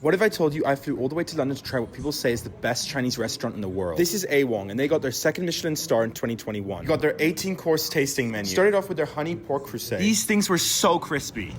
What if I told you I flew all the way to London to try what people say is the best Chinese restaurant in the world? This is A Wong, and they got their second Michelin star in 2021. They got their 18-course tasting menu. Started off with their honey pork crusade. These things were so crispy.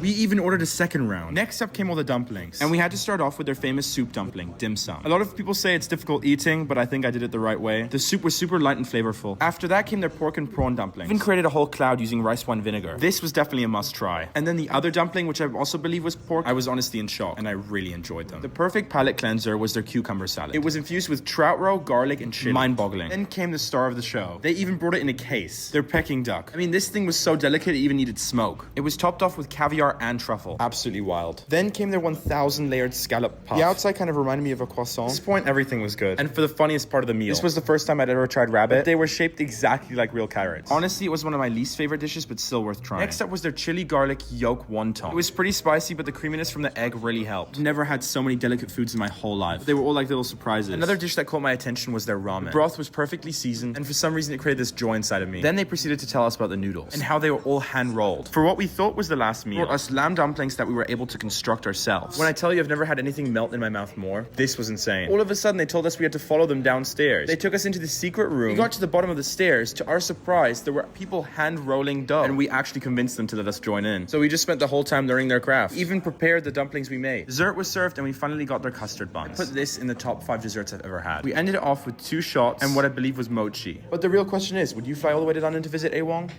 We even ordered a second round. Next up came all the dumplings. And we had to start off with their famous soup dumpling, dim sum. A lot of people say it's difficult eating, but I think I did it the right way. The soup was super light and flavorful. After that came their pork and prawn dumplings. Even created a whole cloud using rice wine vinegar. This was definitely a must try. And then the other dumpling, which I also believe was pork, I was honestly in shock, and I really enjoyed them. The perfect palate cleanser was their cucumber salad. It was infused with trout roe, garlic, and chili. Mind-boggling. Then came the star of the show. They even brought it in a case. Their Peking duck. I mean, this thing was so delicate it even needed smoke. It was topped off with caviar and truffle. Absolutely wild. Then came their 1,000 layered scallop puff. The outside kind of reminded me of a croissant. At this point, everything was good. And for the funniest part of the meal, this was the first time I'd ever tried rabbit. But they were shaped exactly like real carrots. Honestly, it was one of my least favorite dishes, but still worth trying. Next up was their chili garlic yolk wonton. It was pretty spicy, but the creaminess from the egg really helped. I've never had so many delicate foods in my whole life. They were all like little surprises. Another dish that caught my attention was their ramen. The broth was perfectly seasoned, and for some reason it created this joy inside of me. Then they proceeded to tell us about the noodles and how they were all hand rolled. For what we thought was the last meal, brought us lamb dumplings that we were able to construct ourselves. When I tell you I've never had anything melt in my mouth more, this was insane. All of a sudden they told us we had to follow them downstairs. They took us into the secret room. We got to the bottom of the stairs. To our surprise, there were people hand rolling dough, and we actually convinced them to let us join in. So we just spent the whole time learning their craft. Even prepared the dumplings we made. Dessert was served, and we finally got their custard buns. I put this in the top 5 desserts I've ever had. We ended it off with 2 shots and what I believe was mochi. But the real question is, would you fly all the way to London to visit A Wong?